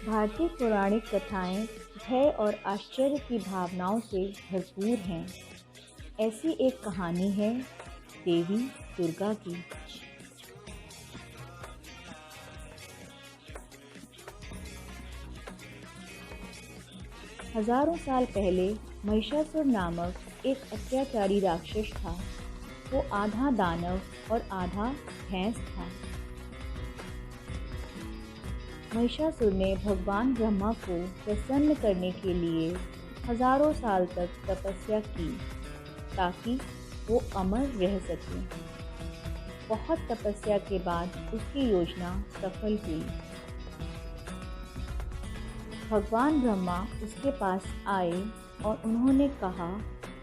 भारतीय पौराणिक कथाएं भय और आश्चर्य की भावनाओं से भरपूर हैं। ऐसी एक कहानी है देवी दुर्गा की। हजारों साल पहले महिषासुर नामक एक अत्याचारी राक्षस था। वो आधा दानव और आधा भैंस था। महिषासुर ने भगवान ब्रह्मा को प्रसन्न करने के लिए हजारों साल तक तपस्या की ताकि वो अमर रह सके। बहुत तपस्या के बाद उसकी योजना सफल हुई। भगवान ब्रह्मा उसके पास आए और उन्होंने कहा,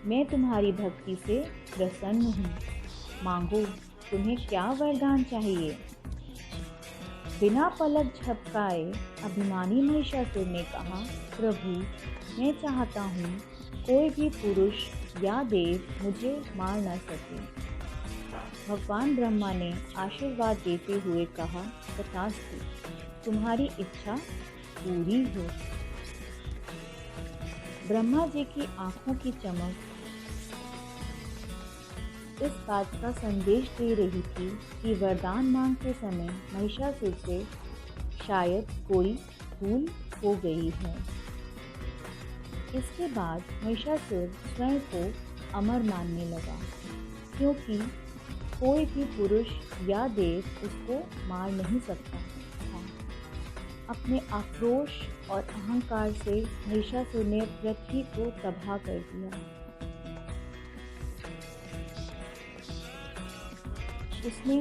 मैं तुम्हारी भक्ति से प्रसन्न हूँ, मांगो तुम्हें क्या वरदान चाहिए। बिना पलक झपकाए अभिमानी महिषासुर ने कहा, प्रभु मैं चाहता हूँ कोई भी पुरुष या देव मुझे मार न सके। भगवान ब्रह्मा ने आशीर्वाद देते हुए कहा, तथास्तु, तुम्हारी इच्छा पूरी हो। ब्रह्मा जी की आंखों की चमक इस बात का संदेश दे रही थी कि वरदान मांगते समय महिषासुर से शायद कोई भूल हो गई है। इसके बाद महिषासुर स्वयं को अमर मानने लगा, क्योंकि कोई भी पुरुष या देव उसको मार नहीं सकता था। अपने आक्रोश और अहंकार से महिषासुर ने पृथ्वी को तबाह कर दिया। उसने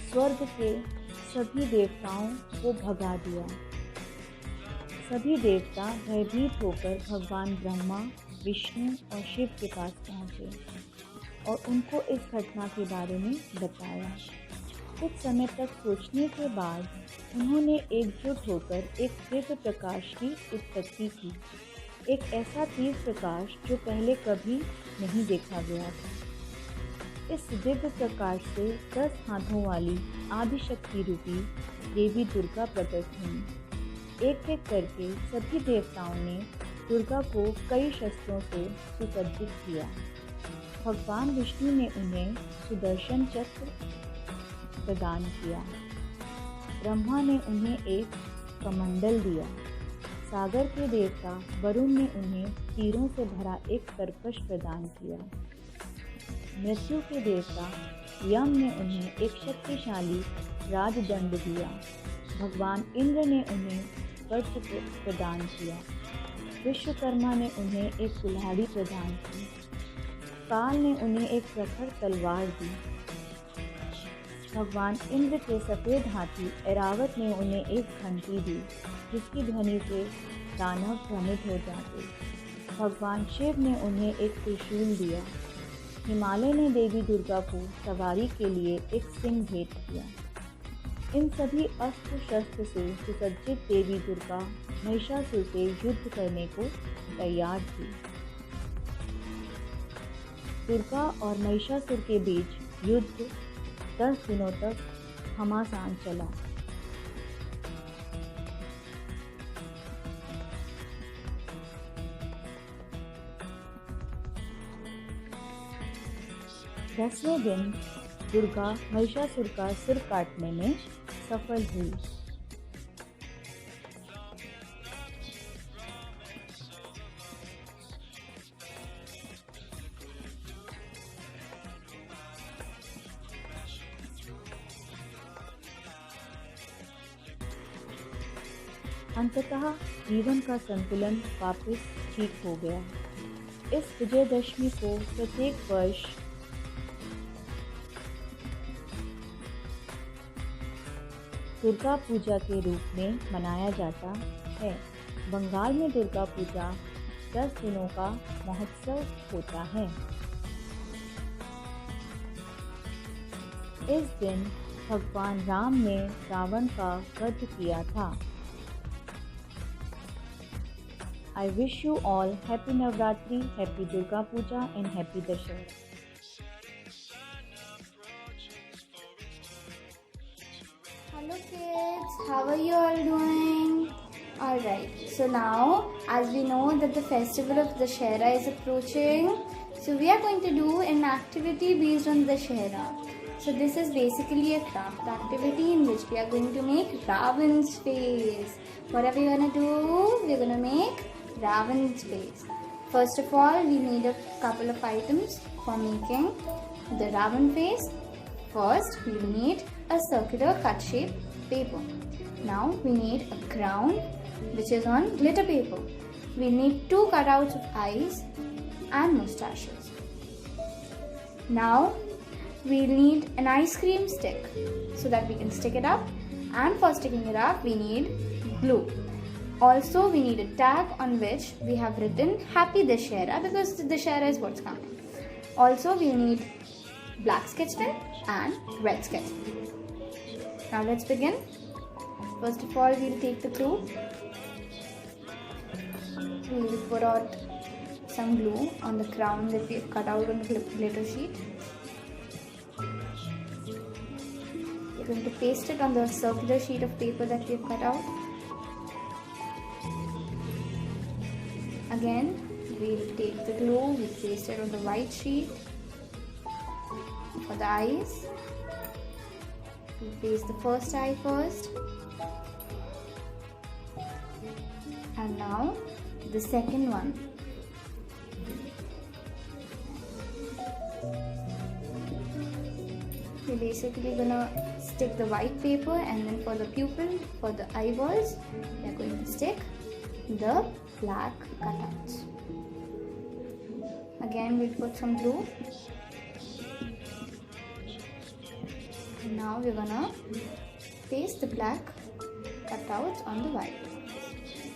स्वर्ग के सभी देवताओं को भगा दिया। सभी देवता भयभीत होकर भगवान ब्रह्मा, विष्णु और शिव के पास पहुँचे और उनको इस घटना के बारे में बताया। कुछ समय तक सोचने के बाद उन्होंने एकजुट होकर एक दिव्य प्रकाश की उत्पत्ति की। एक ऐसा तीव्र प्रकाश जो पहले कभी नहीं देखा गया था। इस दिव्य प्रकाश से 10 हाथों वाली आदिशक्ति रूपी देवी दुर्गा प्रकट हुई। एक एक करके सभी देवताओं ने दुर्गा को कई शस्त्रों से सुसज्जित किया। भगवान विष्णु ने उन्हें सुदर्शन चक्र प्रदान किया। ब्रह्मा ने उन्हें एक कमंडल दिया। सागर के देवता वरुण ने उन्हें तीरों से भरा एक तरकश प्रदान किया। मृत्यु के देवता यम ने उन्हें एक शक्तिशाली राजदंड दिया। भगवान इंद्र ने उन्हें वज्र प्रदान किया। विश्वकर्मा ने उन्हें एक कुल्हाड़ी प्रदान की। काल ने उन्हें एक प्रखर तलवार दी। भगवान इंद्र के सफ़ेद हाथी ऐरावत ने उन्हें एक घंटी दी, जिसकी ध्वनि से दानव भ्रमित हो जाते। भगवान शिव ने उन्हें एक त्रिशूल दिया। हिमालय ने देवी दुर्गा को सवारी के लिए एक सिंह भेंट किया। इन सभी अस्त्र शस्त्र से सुसज्जित देवी दुर्गा महिषासुर से युद्ध करने को तैयार थी। दुर्गा और महिषासुर के बीच युद्ध 10 दिनों तक घमासान चला। दसवें दिन दुर्गा महिषासुर का सिर काटने में सफल हुई। अंततः जीवन का संतुलन वापस ठीक हो गया। इस विजयदशमी को प्रत्येक वर्ष दुर्गा पूजा के रूप में मनाया जाता है। बंगाल में दुर्गा पूजा 10 दिनों का महोत्सव होता है। इस दिन भगवान राम ने रावण का वध किया था। I wish you all happy Navratri, happy Durga Puja and happy Dashera. Hello kids, how are you all doing? Alright, so now as we know that the festival of Dussehra is approaching, so we are going to do an activity based on Dussehra. So this is basically a craft activity in which we are going to make Ravan's face. What are we going to do? We are going to make Ravan's face. First of all, we need a couple of items for making the Ravan face. First, we need a circular cut shape paper. Now we need a crown which is on glitter paper. We need 2 cutouts of eyes and moustaches. Now we need an ice cream stick so that we can stick it up, and for sticking it up we need glue. Also we need a tag on which we have written Happy Dussehra, because the Dussehra is what's coming. Also we need black sketch pen and red sketch pen. Now let's begin. First of all, we'll take the glue. We'll put out some glue on the crown that we have cut out on the glitter sheet. We're going to paste it on the circular sheet of paper that we have cut out. Again, we'll take the glue, we'll paste it on the white sheet. For the eyes, we'll paste the first eye first. And now the second one. We're basically gonna stick the white paper, and then for the pupil, for the eyeballs, we are going to stick the black cutouts. Again, we'll put some glue. And now we're gonna paste the black cutouts on the white.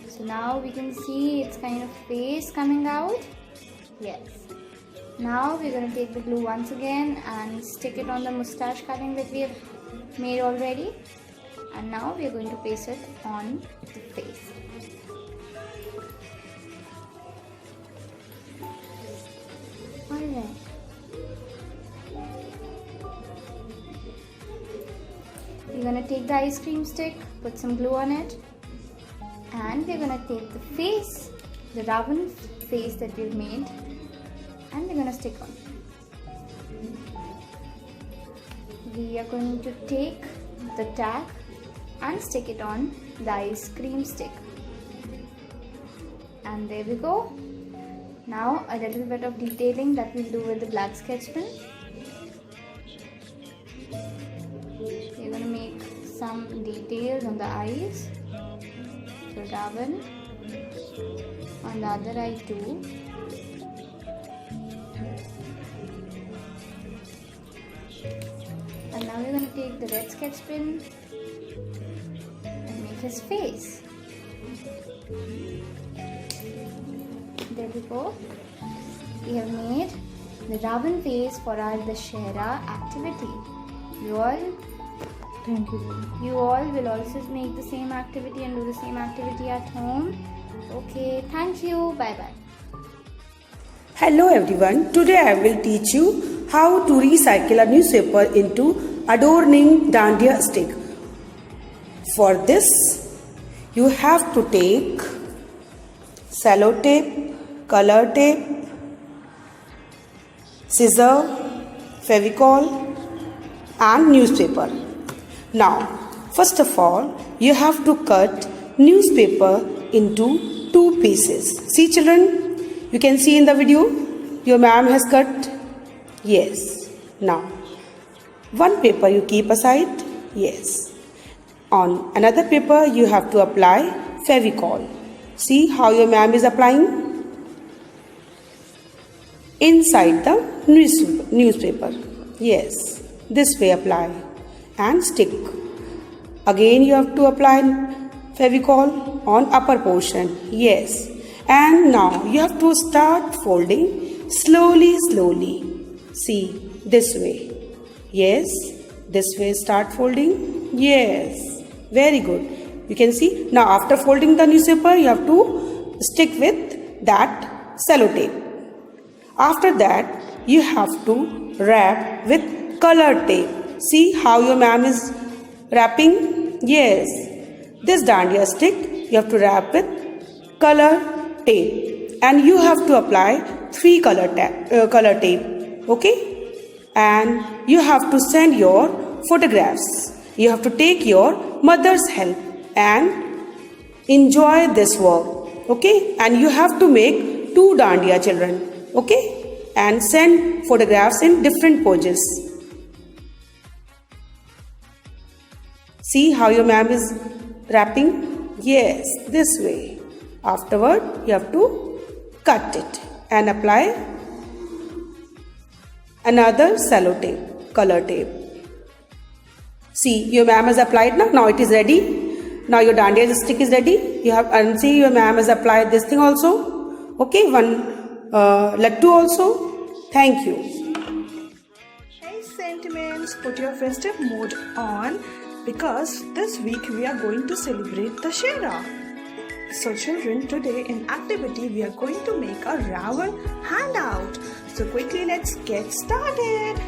So now we can see its kind of face coming out. Yes. Now we're going to take the glue once again and stick it on the moustache cutting that we have made already. And now we are going to paste it on the face. Alright. We're going to take the ice cream stick, put some glue on it. And we're going to take the face, the Ravan face that we've made, and we're going to stick on. We are going to take the tag and stick it on the ice cream stick. And there we go. Now a little bit of detailing that we'll do with the black sketch pen. We're going to make some details on the eyes. So Ravan, on the other eye too. And now we're going to take the red sketch pen and make his face. There we go. We have made the Ravan face for our Dussehra activity. Thank you. You all will also make the same activity and do the same activity at home. Okay, thank you. Bye bye. Hello everyone. Today I will teach you how to recycle a newspaper into adorning dandiya stick. For this, you have to take cello tape, color tape, scissor, Fevicol and newspaper. Now, first of all, you have to cut newspaper into 2 pieces. See children, you can see in the video, your ma'am has cut. Yes. Now, one paper you keep aside. Yes. On another paper, you have to apply Fevicol. See how your ma'am is applying? Inside the newspaper. Yes. This way apply. And stick. Again you have to apply Fevicol on upper portion. Yes. And now you have to start folding slowly. See, this way. Yes. This way start folding. Yes. Very good. You can see. Now after folding the newspaper, you have to stick with that cello tape. After that, you have to wrap with color tape. See how your ma'am is wrapping? Yes. This dandiya stick you have to wrap with color tape, and you have to apply 3 color tape. Okay, and you have to send your photographs. You have to take your mother's help and enjoy this work. Okay, and you have to make 2 dandiya children. Okay, and send photographs in different poses. See how your ma'am is wrapping? Yes, this way. Afterward, you have to cut it and apply another cello tape, color tape. See, your ma'am has applied now. Now it is ready. Now your dandiya stick is ready. You have, and see, your ma'am has applied this thing also. Okay, one lattu also. Thank you. Hey sentiments, put your festive mood on because this week we are going to celebrate Dussehra. So children, today in activity we are going to make a Ravan handout. So quickly let's get started.